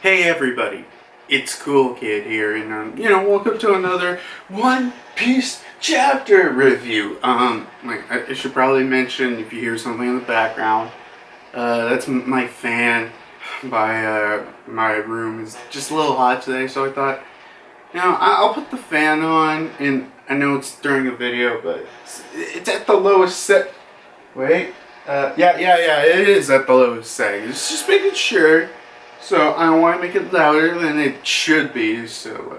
Hey everybody, it's Cool Kid here, and welcome to another One Piece chapter review. I should probably mention if you hear something in the background, that's my fan by my room is just a little hot today, so I thought, I'll put the fan on, and I know it's during a video, but it's at the lowest set. Wait, yeah, it is at the lowest setting. It's just making sure. So I want to make it louder than it should be, so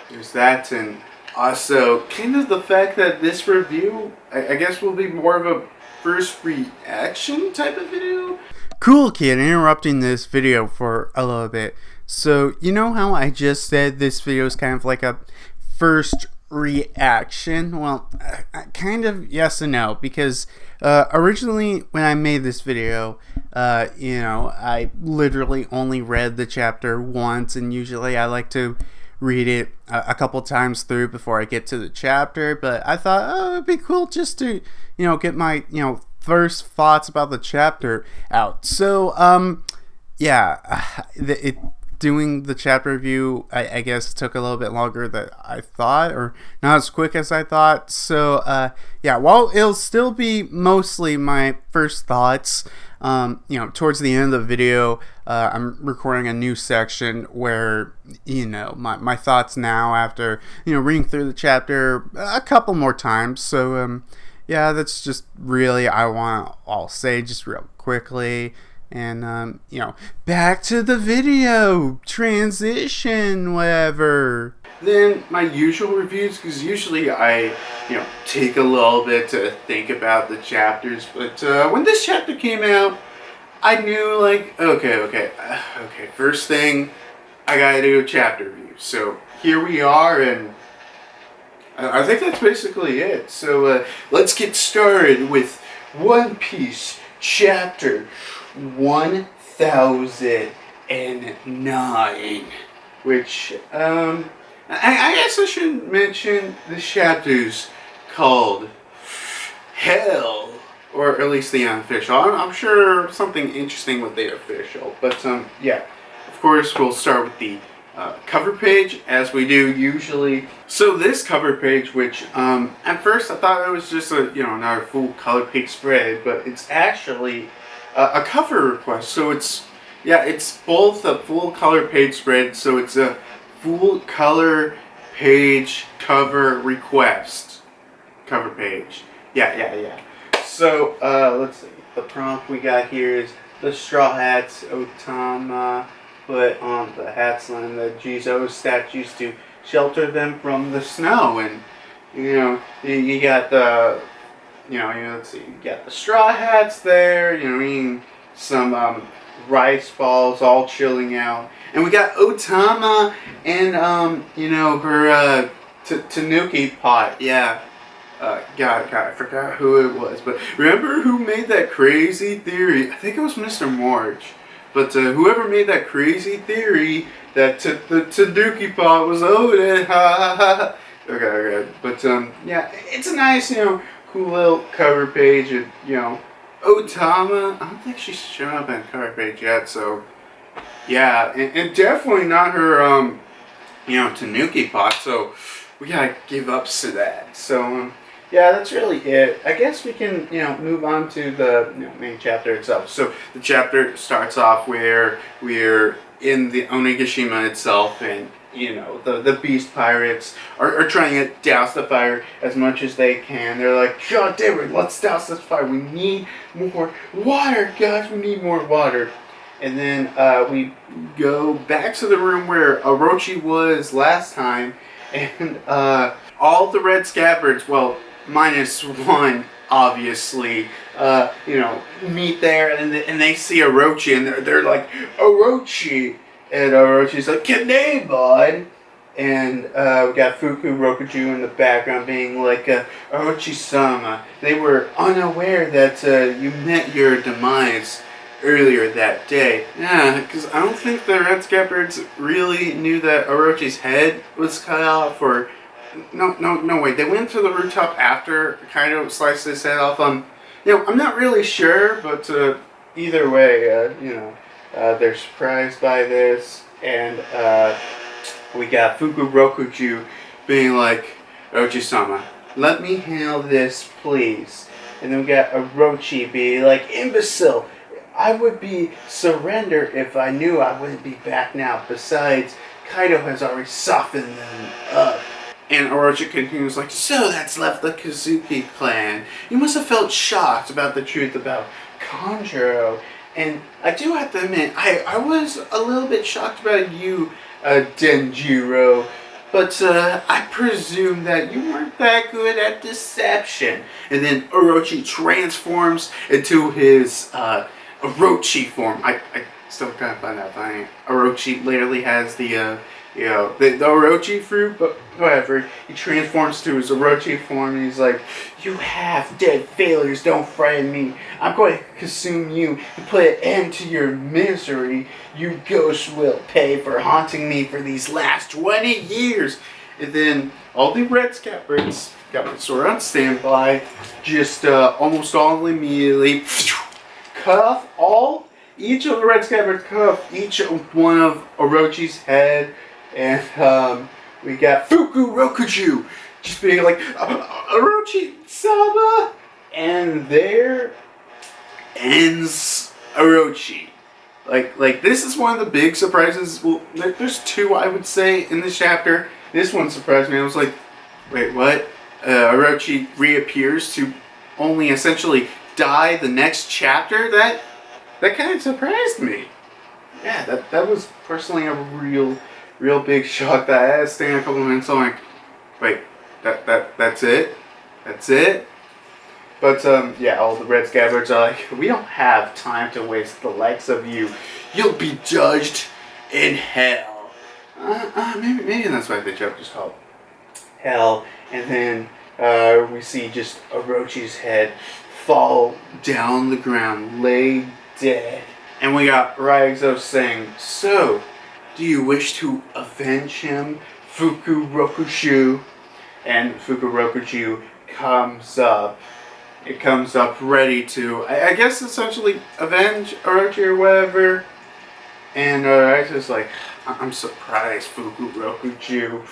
there's that, and also kind of the fact that this review, I guess, will be more of a first reaction type of video. Cool Kid interrupting this video for a little bit. So you know how I just said this video is kind of like a first reaction? Well, kind of yes and no, because originally when I made this video, I literally only read the chapter once, and usually I like to read it a couple times through before I get to the chapter. But I thought, oh, it'd be cool just to get my first thoughts about the chapter out. So doing the chapter review, I guess, took a little bit longer than I thought, or not as quick as I thought. So while it'll still be mostly my first thoughts, towards the end of the video, I'm recording a new section where my thoughts now after reading through the chapter a couple more times. So that's just really I'll say just real quickly. And, back to the video, transition, whatever. Then my usual reviews, because usually I, take a little bit to think about the chapters. But when this chapter came out, I knew, okay, first thing, I gotta do a chapter review. So here we are, and I think that's basically it. So let's get started with One Piece chapter 1009, which I guess I should mention the chapter's called Hell, or at least the unofficial. I'm sure something interesting with the official, but of course we'll start with the cover page, as we do usually. So this cover page, which at first I thought it was just another full color page spread, but it's actually a cover request. So it's both a full color page spread, so it's a full color page cover request cover page. So let's see, the prompt we got here is the Straw Hats Otama put on the hats and the Jizo statues to shelter them from the snow. And you got the let's see, you got the Straw Hats there, some rice balls all chilling out. And we got Otama and, her Tanuki pot. God, I forgot who it was. But remember who made that crazy theory? I think it was Mr. March. But whoever made that crazy theory that the Tanuki pot was Oden. Okay. But, it's a nice, cool little cover page, and Otama, I don't think she's shown up on the cover page yet, so and definitely not her Tanuki pot, so we gotta give ups to that. So that's really it. I guess we can move on to the main chapter itself. So the chapter starts off where we're in the Onigashima itself, and the beast pirates are trying to douse the fire as much as they can. They're like, God damn it, let's douse this fire. We need more water, guys. We need more water. And then we go back to the room where Orochi was last time. And all the red scabbards, well, minus one, obviously, meet there. And they see Orochi, and they're like, Orochi. And Orochi's like, Kanebon! And we got Fuku Rokuju in the background being like, Orochi-sama, they were unaware that you met your demise earlier that day. Yeah, because I don't think the Red Scabbards really knew that Orochi's head was cut off, or... No, wait, they went to the rooftop after Kaido sliced his head off. I'm not really sure, but either way, they're surprised by this. And we got Fuku Rokuju being like, Orochi-sama, let me handle this, please. And then we got Orochi being like, imbecile, I would be surrender if I knew I wouldn't be back now. Besides, Kaido has already softened them up. And Orochi continues like, so that's left the Kazuki clan. You must have felt shocked about the truth about Kanjuro. And I do have to admit, I was a little bit shocked about you, Denjiro. But I presume that you weren't that good at deception. And then Orochi transforms into his Orochi form. I still can't find that funny. Orochi literally has the Orochi fruit, but however, he transforms to his Orochi form and he's like, you half-dead failures, don't frighten me. I'm going to consume you and put an end to your misery. You ghosts will pay for haunting me for these last 20 years. And then all the Red Scabbards got my sword on standby, just almost all immediately cut off each of the Red Scabbards, cut off each one of Orochi's head. And we got Fuku Rokuju just being like, Orochi-sama! And there ends Orochi. Like this is one of the big surprises. Well, there's two, I would say, in this chapter. This one surprised me. I was like, wait, what? Orochi reappears to only essentially die the next chapter? That kind of surprised me. Yeah, that was personally a real big shock that I had to stand a couple of minutes. I'm like, wait, that's it? That's it? But yeah, all the Red Scabbards are like, we don't have time to waste the likes of you. You'll be judged in hell. Maybe that's why the chapter's called Hell. And then we see just Orochi's head fall down the ground, lay dead. And we got Raizo saying, so, do you wish to avenge him, Fuku Rokuju? And Fuku Rokuju comes up. It comes up ready to, I guess, essentially avenge Orochi or whatever. And Raizo's like, I'm surprised, Fuku Rokuju.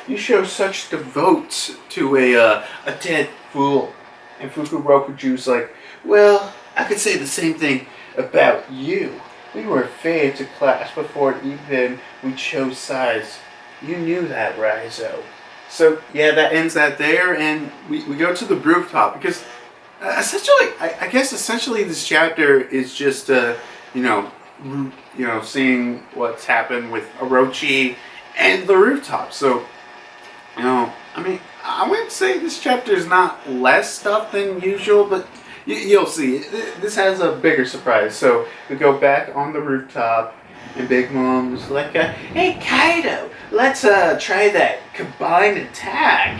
You show such devote to a dead fool. And Fuku Rokuju's like, well, I could say the same thing about you. We were fated to clash before even we chose sides. You knew that, Raizo. So yeah, that ends that there, and we go to the rooftop because essentially, I guess essentially this chapter is just seeing what's happened with Orochi and the rooftop. So I mean, I wouldn't say this chapter is not less stuff than usual, but you'll see. This has a bigger surprise. So we go back on the rooftop, and Big Mom's like, hey Kaido, let's try that combined attack.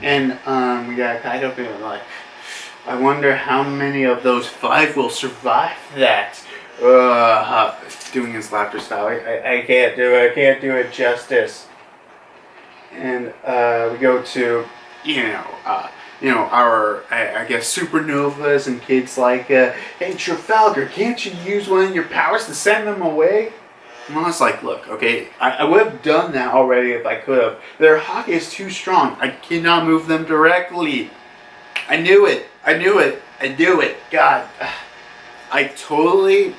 And we got Kaido being like, I wonder how many of those 5 will survive that. Doing his laughter style. I can't do it. I can't do it justice. And we go to, our, I guess, supernovas and kids like, hey, Trafalgar, can't you use one of your powers to send them away? And I was like, look, okay, I would have done that already if I could have. Their Hawk is too strong. I cannot move them directly. I knew it. God, I totally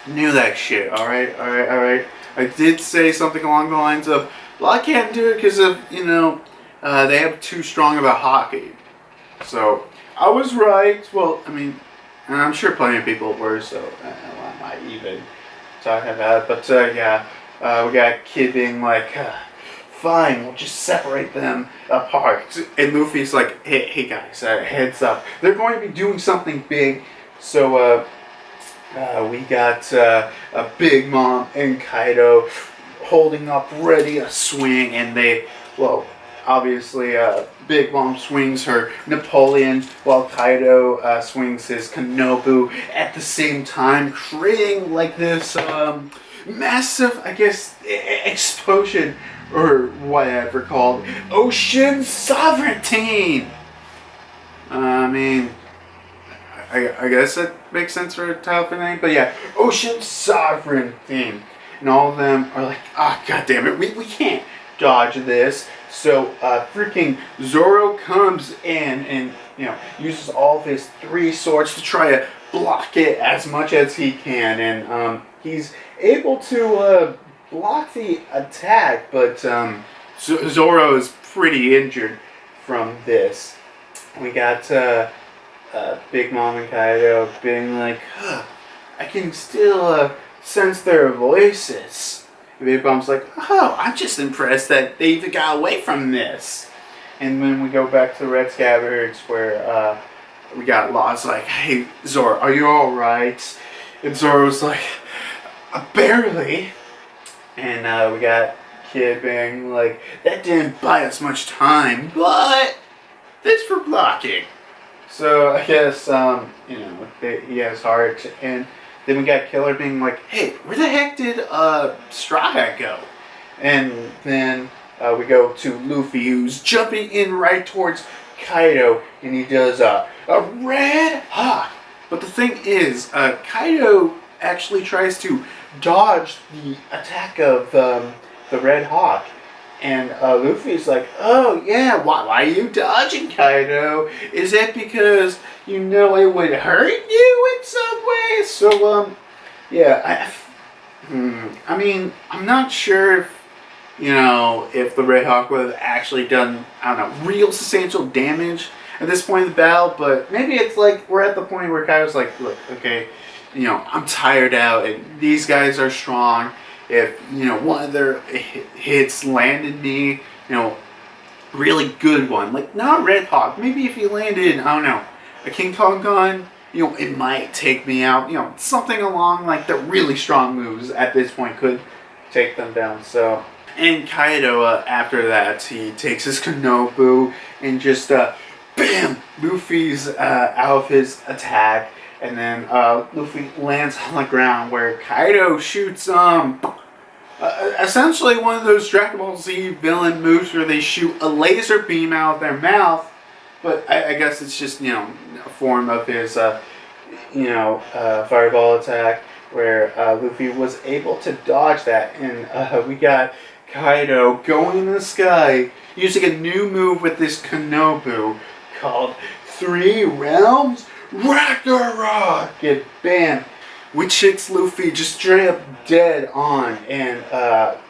knew that shit. All right. I did say something along the lines of, well, I can't do it because of, they have too strong of a hockey. So, I was right. Well, I mean, and I'm sure plenty of people were, so why am I even talking about it? But, we got Kid being like, fine, we'll just separate them apart. And Luffy's like, hey guys, heads up. They're going to be doing something big. So, we got a Big Mom and Kaido holding up ready to swing, and obviously Big Mom swings her Napoleon while Kaido swings his Kanobu at the same time, creating like this massive, I guess, explosion or whatever called Ocean Sovereignty. I mean, I guess that makes sense for a title for the name, but yeah, Ocean Sovereignty. and all of them are like, ah, oh, god damn it, we can't dodge this. So freaking Zorro comes in and uses all of his 3 swords to try to block it as much as he can, and he's able to block the attack, but Zorro is pretty injured from this. We got Big Mom and Kaido being like, huh, I can still sense their voices. And Big Mom's like, oh, I'm just impressed that they even got away from this. And then we go back to Red Scabbards where we got Law's like, hey, Zorro, are you alright? And Zorro's like, barely. And we got Kid being like, that didn't buy us much time, but thanks for blocking. So I guess, he has heart. And then we got Killer being like, hey, where the heck did Straw Hat go? And then we go to Luffy, who's jumping in right towards Kaido, and he does a red hawk. But the thing is, Kaido actually tries to dodge the attack of the red hawk. And Luffy's like, oh yeah, why are you dodging, Kaido? Is it because you know it would hurt you in some way? So, yeah, I mean, I'm not sure if, if the Red Hawk would have actually done, I don't know, real substantial damage at this point in the battle, but maybe it's like, we're at the point where Kaido's like, look, okay, I'm tired out, and these guys are strong. If, one of their hits landed me, really good one, like, not Red Hawk, maybe if he landed, I don't know, a King Kong gun, it might take me out, something along, like, the really strong moves at this point could take them down, so. And Kaido, after that, he takes his Kanobu and just, bam, Luffy's out of his attack. And then Luffy lands on the ground where Kaido shoots essentially one of those Dragon Ball Z villain moves where they shoot a laser beam out of their mouth. But I guess it's just, a form of his, fireball attack where Luffy was able to dodge that. And we got Kaido going in the sky using a new move with this Kanobu called 3 Realms Ragnarok! And bam! Which hits Luffy just straight up dead on. And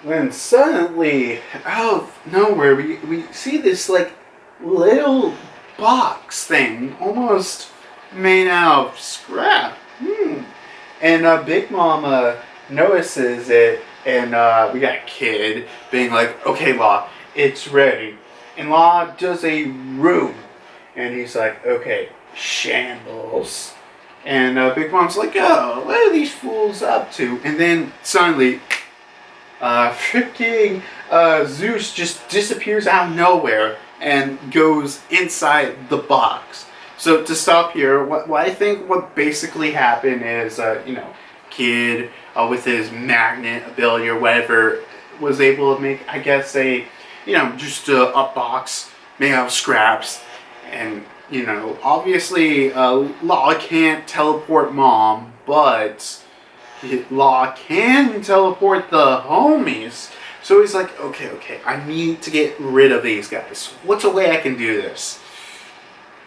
then suddenly, out of nowhere, we see this like little box thing, almost made out of scrap. And Big Mama notices it, and we got Kid being like, okay, Law, it's ready. And Law does a room, and he's like, okay, shambles. And Big Mom's like, oh, what are these fools up to? And then suddenly, freaking Zeus just disappears out of nowhere and goes inside the box. So to stop here, what I think what basically happened is, Kid with his magnet ability or whatever was able to make, I guess, just a box made out of scraps. And obviously, Law can't teleport Mom, but Law can teleport the homies. So he's like, okay, I need to get rid of these guys. What's a way I can do this?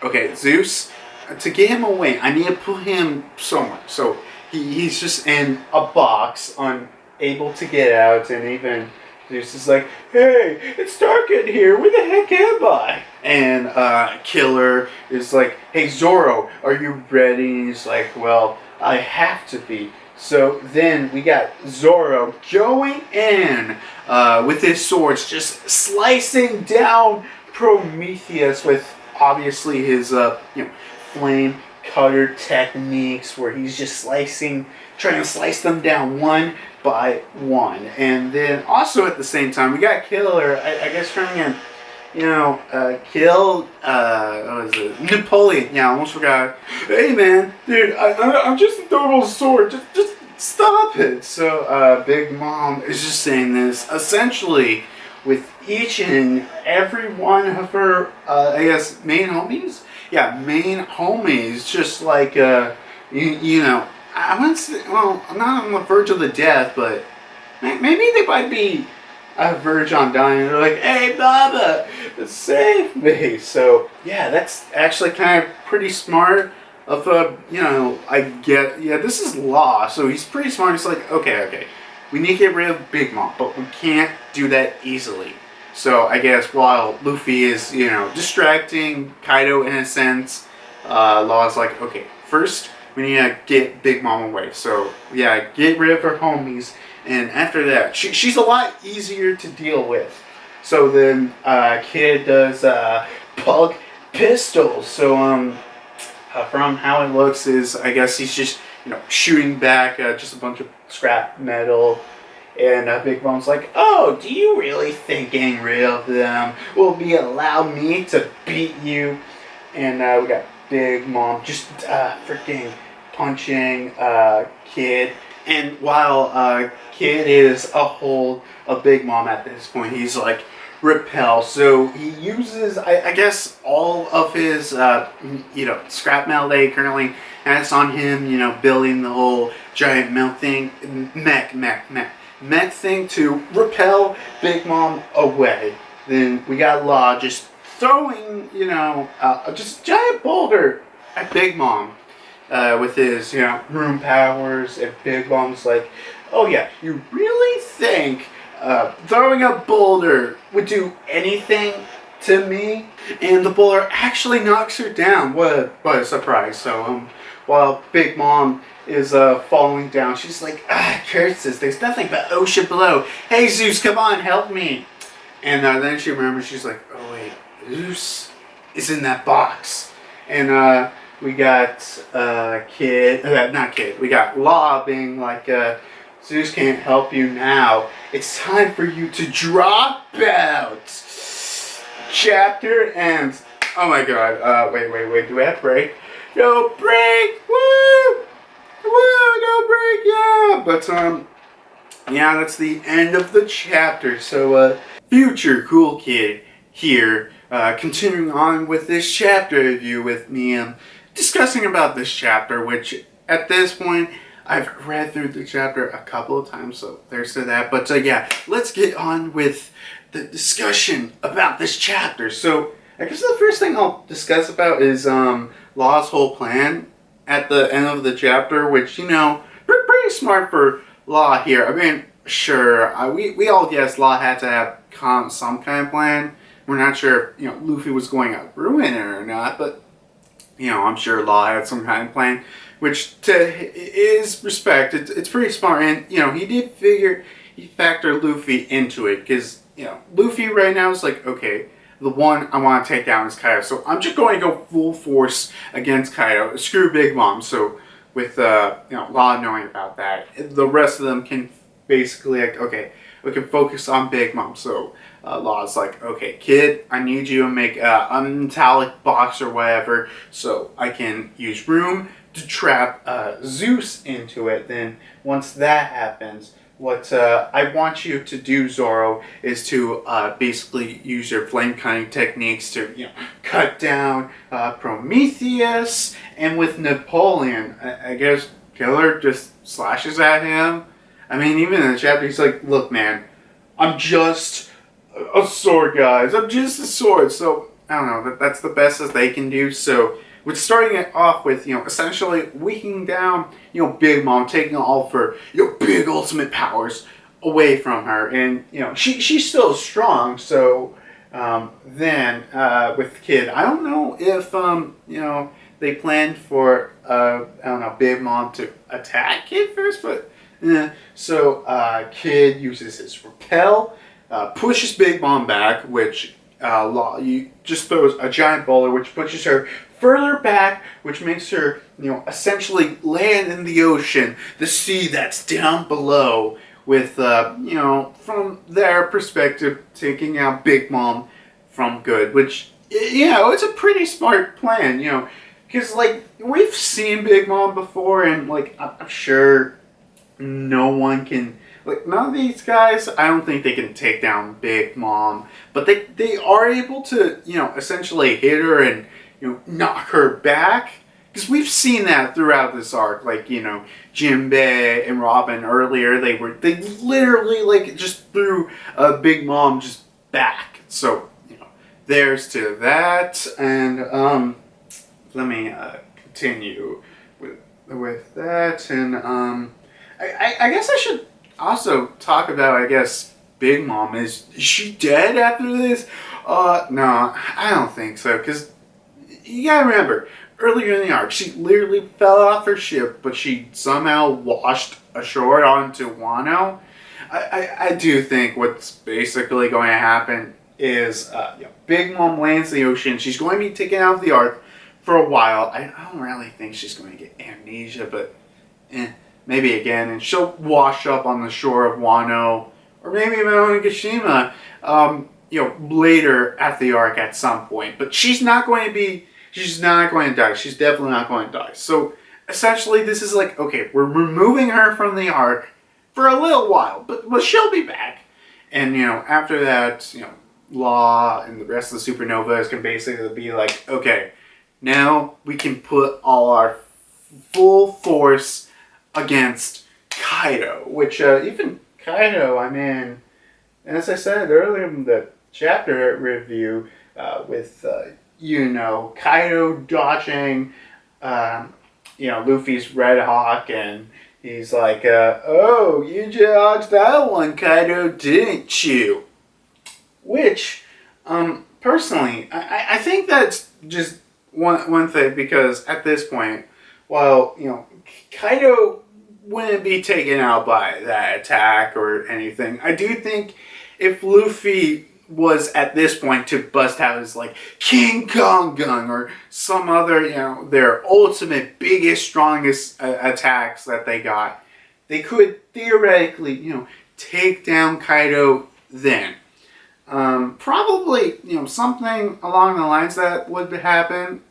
Okay, Zeus, to get him away, I need to put him somewhere. So he's just in a box, unable to get out, and even Zeus is like, hey, it's dark in here, where the heck am I? And Killer is like, hey, Zorro, are you ready? And he's like, well, I have to be. So then we got Zorro going in with his swords, just slicing down Prometheus with obviously his flame cutter techniques, where he's just trying to slice them down one by one. And then also at the same time we got Killer, I guess, trying to kill what is it, Napoleon. Yeah, I almost forgot. Hey man, dude, I'm just a normal sword, just stop it. So Big Mom is just saying this essentially with each and every one of her I guess main homies. Yeah, main homies, just like I wouldn't say, well, I'm not on the verge of the death, but Maybe they might be verge on dying. They're like, "Hey, Baba, save me!" So yeah, that's actually kind of pretty smart. Of I get, yeah, this is Law, so he's pretty smart. He's like, okay, we need to get rid of Big Mom, but we can't do that easily. So I guess while Luffy is, distracting Kaido in a sense, Law's like, okay, first we need to get Big Mom away. So yeah, get rid of her homies, and after that, she's a lot easier to deal with. So then Kid does Pug Pistols. So from how it looks is, I guess he's just shooting back just a bunch of scrap metal. And Big Mom's like, "Oh, do you really think getting rid of them will allow me to beat you?" And we got Big Mom just freaking punching Kid. And while Kid is a hold of Big Mom at this point, he's like, repel. So he uses, I guess, all of his, scrap metal that he currently has on him, building the whole giant mech thing to repel Big Mom away. Then we got Law just throwing, just giant boulder at Big Mom with his, room powers. And Big Mom's like, "Oh yeah, you really think throwing a boulder would do anything to me?" And the boulder actually knocks her down. What a surprise. So while Big Mom is falling down, she's like, curses, there's nothing but ocean below. Hey Zeus, come on, help me. And then she remembers, she's like, oh wait, Zeus is in that box. And we got we got Law being like, Zeus can't help you now. It's time for you to drop out. Chapter ends. Oh my god. Wait. Do we have break? No break. Woo! No break. Yeah. But yeah, that's the end of the chapter. So future cool kid here, continuing on with this chapter review with me, discussing about this chapter, which at this point I've read through the chapter a couple of times, so there's to that. But yeah, let's get on with the discussion about this chapter. So I guess the first thing I'll discuss about is Law's whole plan at the end of the chapter, which, pretty smart for Law here. I mean, sure, we all guessed Law had to have some kind of plan. We're not sure if, Luffy was going to ruin it or not, but, I'm sure Law had some kind of plan. Which, to his respect, it's pretty smart. And, he factored Luffy into it. Because, Luffy right now is like, okay, the one I want to take down is Kaido. So I'm just going to go full force against Kaido. Screw Big Mom. So with, Law knowing about that, the rest of them can basically, like, okay, we can focus on Big Mom. So Law's like, okay, Kid, I need you to make a metallic box or whatever so I can use room to trap Zeus into it. Then once that happens, what I want you to do, Zorro, is to basically use your flame cutting techniques to cut down Prometheus. And with Napoleon, I guess Killer just slashes at him. I mean, even in the chapter, he's like, look, man, I'm just a sword, guys. I'm just a sword. So I don't know, that's the best that they can do. So we're starting it off with, essentially weakening down, Big Mom, taking all of her, big ultimate powers away from her. And, she's still strong. So, then, with Kid, I don't know if, they planned for, Big Mom to attack Kid first, but, So, Kid uses his repel, pushes Big Mom back, which, you just throws a giant boulder, which pushes her further back, which makes her, essentially land in the ocean, the sea that's down below, with, from their perspective, taking out Big Mom from good, which, it's a pretty smart plan, because, we've seen Big Mom before, and, I'm sure no one can, none of these guys, I don't think they can take down Big Mom, but they are able to, essentially hit her and, knock her back, because we've seen that throughout this arc. Like, you know, Jinbei and Robin earlier, they literally like just threw Big Mom just back. So, you know, there's to that. And let me continue with that. And I guess I should also talk about, I guess, Big Mom. Is she dead after this? No, I don't think so. Because you gotta remember, earlier in the arc, she literally fell off her ship, but she somehow washed ashore onto Wano. I do think what's basically going to happen is Big Mom lands in the ocean. She's going to be taken out of the ark for a while. I don't really think she's going to get amnesia, but maybe again. And she'll wash up on the shore of Wano, or maybe even Onigashima, later at the arc at some point. But she's not going to die. She's definitely not going to die. So essentially, this is like, okay, we're removing her from the arc for a little while, but she'll be back. And, after that, Law and the rest of the supernovas can basically be like, okay, now we can put all our full force against Kaido. Which, even Kaido, I mean, as I said earlier in the chapter review, with, Kaido dodging, Luffy's Red Hawk, and he's like, oh, you dodged that one, Kaido, didn't you? Which, personally, I think that's just one thing, because at this point, while, Kaido wouldn't be taken out by that attack or anything, I do think if Luffy was at this point to bust out his like King Kong gun or some other, their ultimate, biggest, strongest attacks that they got, they could theoretically, take down Kaido then. Probably, something along the lines that would happen.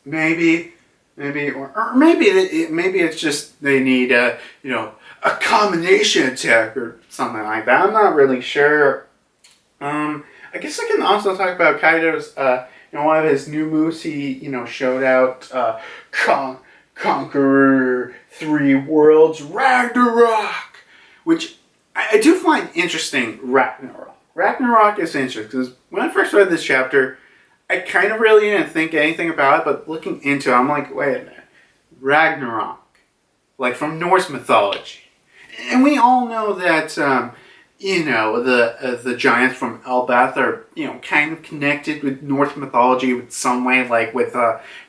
Maybe, or maybe it's just they need a combination attack or something like that. I'm not really sure. I guess I can also talk about Kaido's, one of his new moves. He, showed out, Conqueror 3 Worlds Ragnarok, which I do find interesting. Ragnarok is interesting, because when I first read this chapter, I kind of really didn't think anything about it, but looking into it, I'm like, wait a minute. Ragnarok. Like from Norse mythology. And we all know that, the giants from Elbath are, kind of connected with Norse mythology with some way, like with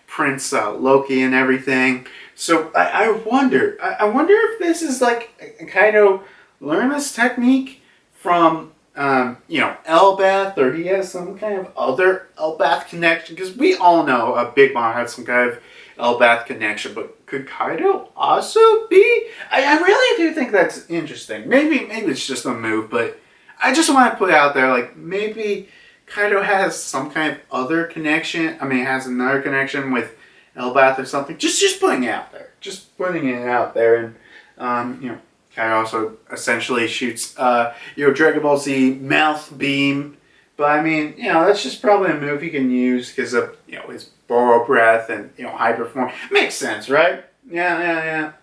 Prince Loki and everything. So I wonder if this is like Kaido learn this technique from, Elbath, or he has some kind of other Elbath connection, because we all know Big Mom has some kind of Elbath connection, but could Kaido also be? I really do think that's interesting. Maybe it's just a move, but I just want to put it out there, like, maybe Kaido has some kind of other connection. I mean, has another connection with Elbath or something. Just putting it out there. Just putting it out there. And, Kaido also essentially shoots, Dragon Ball Z mouth beam. But I mean, that's just probably a move he can use because of, his Boro breath and, hyper form. Makes sense, right? Yeah.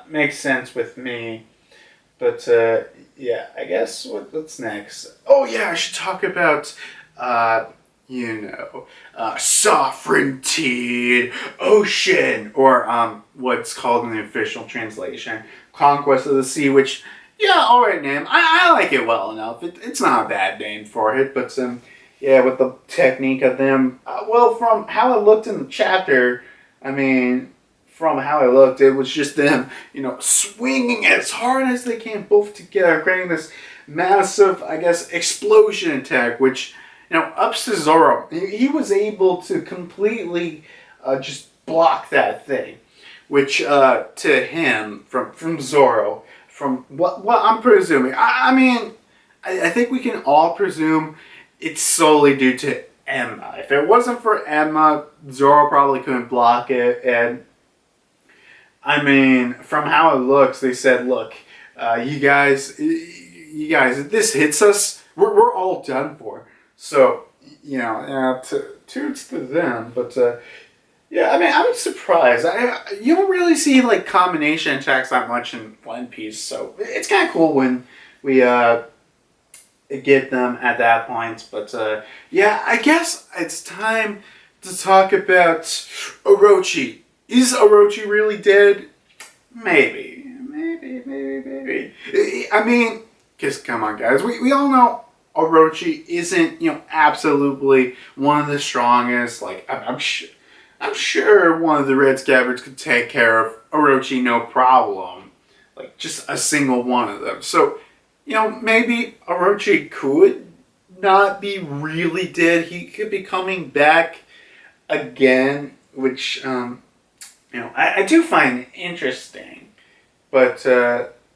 Makes sense with me. But, I guess what's next? Oh, yeah, I should talk about, sovereignty, ocean, or, what's called in the official translation, Conquest of the Sea, which, alright name. I like it well enough. It's not a bad name for it, but, with the technique of them, from how it looked in the chapter, it was just them, swinging as hard as they can, both together, creating this massive, I guess, explosion attack, which, ups to Zorro. He was able to completely just block that thing, which to him, from Zorro, from what I'm presuming, I think we can all presume it's solely due to Emma. If it wasn't for Emma, Zorro probably couldn't block it. And from how it looks, they said, look, you guys, if this hits us, we're all done for. So, toots to them. But Yeah, I mean, I'm surprised. You don't really see like combination attacks that much in One Piece, so it's kind of cool when we get them at that point. But yeah, I guess it's time to talk about Orochi. Is Orochi really dead? Maybe. I mean, because come on, guys, we all know Orochi isn't absolutely one of the strongest. Like I'm sure one of the Red Scabbards could take care of Orochi no problem. Like just a single one of them. So maybe Orochi could not be really dead. He could be coming back again, which I do find interesting. But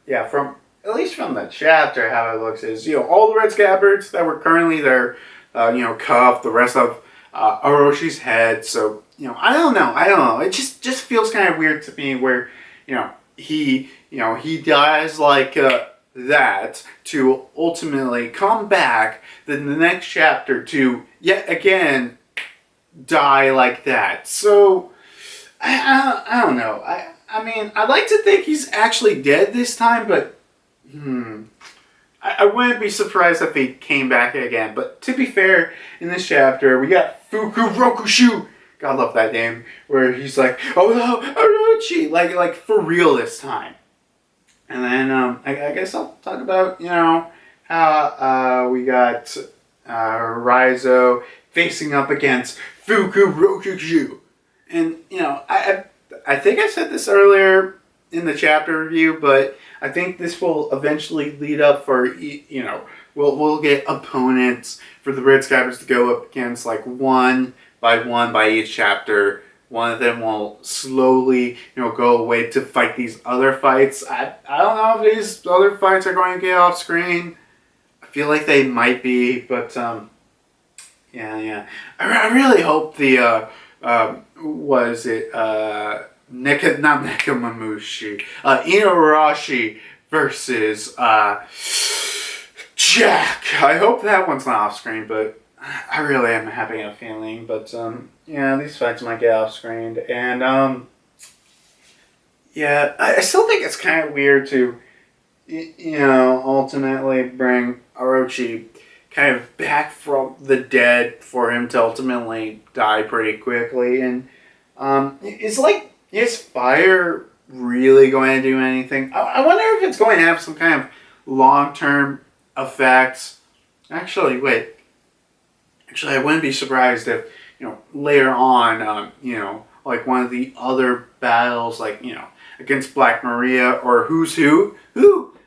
yeah, from at least from the chapter, how it looks is all the Red Scabbards that were currently there, cuffed. The rest of Oroshi's head. So I don't know. It just feels kind of weird to me where he dies like that to ultimately come back then the next chapter to yet again die like that. So I don't know. I mean, I'd like to think he's actually dead this time, but I wouldn't be surprised if he came back again. But to be fair, in this chapter, we got Fuku Rokushu. God, I love that name. Where he's like, oh no, Orochi! Like for real this time. And then I guess I'll talk about, how we got Raizo facing up against Fuku Rokushu. And, I think I said this earlier in the chapter review, but I think this will eventually lead up for, we'll get opponents for the Red Scabbards to go up against, like, one by each chapter. One of them will slowly, go away to fight these other fights. I don't know if these other fights are going to get off screen. I feel like they might be, but, yeah. I really hope the, what is it, not Nekamamushi, Inorashi versus, Jack. I hope that one's not off screen, but I really am having a feeling. But, yeah, these fights might get off screened. And, yeah, I still think it's kind of weird to, ultimately bring Orochi kind of back from the dead for him to ultimately die pretty quickly. And it's like, is fire really going to do anything? I wonder if it's going to have some kind of long-term effects. Actually, I wouldn't be surprised if, later on, like one of the other battles, like, against Black Maria or Who's Who,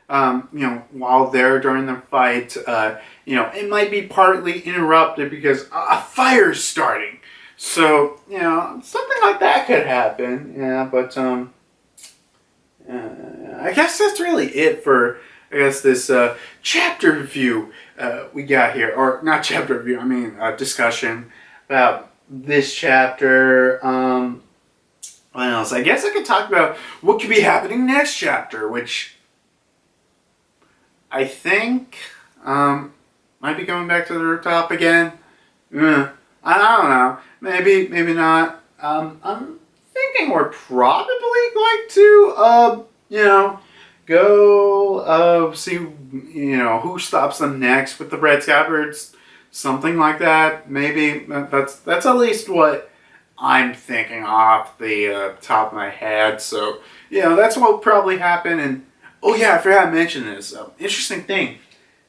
while they're during the fight, it might be partly interrupted because a fire's starting. So, something like that could happen. Yeah, but I guess that's really it for, this chapter review we got here. Or, not chapter review, I mean discussion about this chapter. What else? I guess I could talk about what could be happening next chapter, which I think might be going back to the rooftop again. I don't know. Maybe not. I'm thinking we're probably going to, go see, who stops them next with the Red Scabbards. Something like that. Maybe that's at least what I'm thinking off the top of my head. So, that's what will probably happen. And, oh yeah, I forgot to mention this. Interesting thing.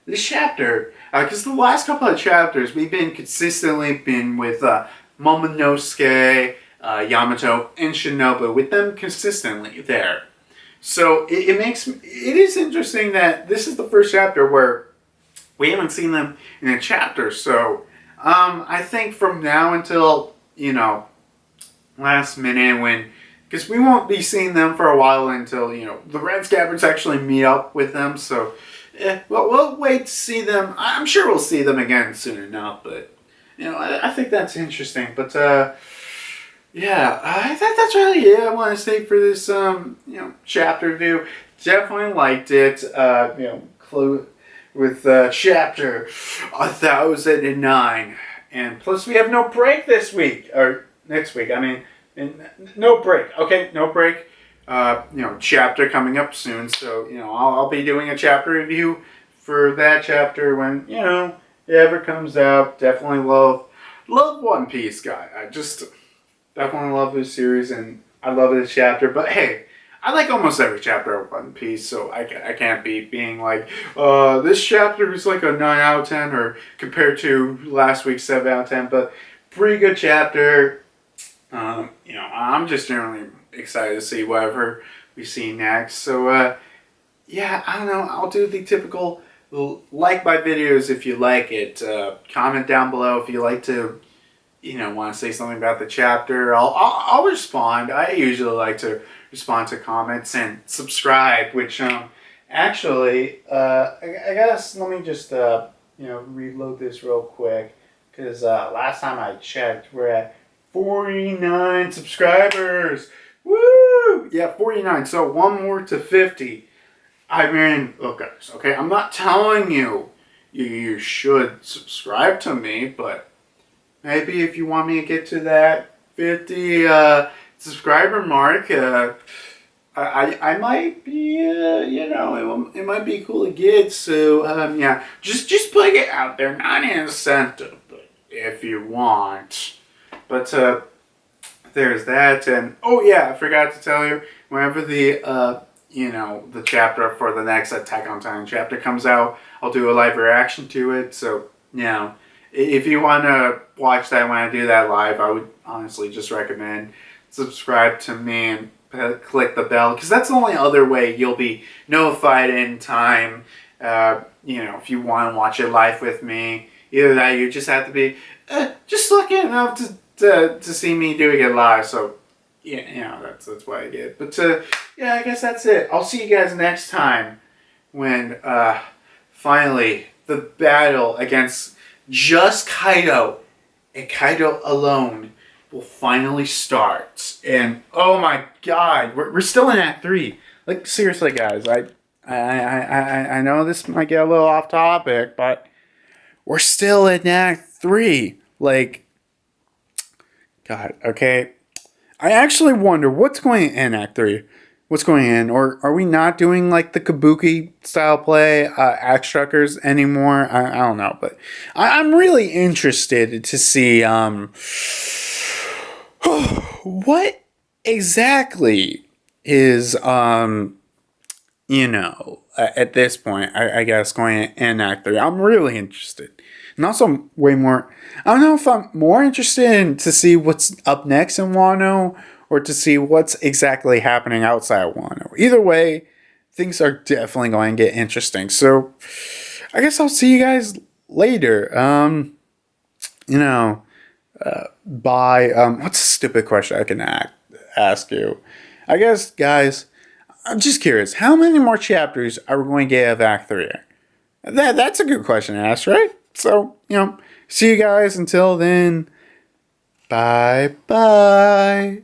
This chapter, because the last couple of chapters, we've been consistently with Momonosuke, Yamato, and Shinobu, with them consistently there. So it is interesting that this is the first chapter where we haven't seen them in a chapter. So I think from now until, last minute because we won't be seeing them for a while until, the Red Scabbards actually meet up with them. So, we'll wait to see them. I'm sure we'll see them again soon enough, but, I think that's interesting. But, yeah, I think that's really it I want to say for this, chapter review. Definitely liked it, with chapter 1009. And plus we have no break this week, or next week. I mean, And no break, okay? No break. Chapter coming up soon. So, I'll be doing a chapter review for that chapter when, it ever comes out. Definitely love One Piece, guy. I just definitely love this series and I love this chapter. But hey, I like almost every chapter of One Piece, so I can't be being like, this chapter is like a 9 out of 10 or compared to last week's 7 out of 10. But pretty good chapter. I'm just generally excited to see whatever we see next. So, I don't know. I'll do the typical like my videos if you like it. Comment down below if you like to, want to say something about the chapter. I'll respond. I usually like to respond to comments and subscribe, which actually I guess let me just reload this real quick because last time I checked we're at 49 subscribers. Woo! Yeah, 49. So one more to 50. I mean, look guys, okay, I'm not telling you you should subscribe to me, but maybe if you want me to get to that 50 subscriber mark, I might be, it might be cool to get. So, just putting it out there, not an incentive, but if you want. But there's that, and oh yeah, I forgot to tell you, whenever the the chapter for the next Attack on Titan chapter comes out, I'll do a live reaction to it. So, if you want to watch that when I do that live, I would honestly just recommend subscribe to me and click the bell, because that's the only other way you'll be notified in time. If you want to watch it live with me, either that you just have to be just lucky enough to see me doing it live. So, that's what I did. But I guess that's it. I'll see you guys next time when finally the battle against just Kaido and Kaido alone will finally start. And oh my god, we're still in Act 3. Like, seriously guys, I know this might get a little off topic, but we're still in Act 3. Like, god, okay. I actually wonder what's going in Act 3. What's going in? Or are we not doing like the Kabuki style play, axe truckers anymore? I don't know. But I'm really interested to see what exactly is, at this point, I guess going in Act 3. I'm really interested. And also way more, I don't know if I'm more interested in to see what's up next in Wano or to see what's exactly happening outside Wano. Either way, things are definitely going to get interesting. So I guess I'll see you guys later. Bye. What's a stupid question I can ask you? I guess, guys, I'm just curious. How many more chapters are we going to get of Act 3? That's a good question to ask, right? So, see you guys until then. Bye-bye.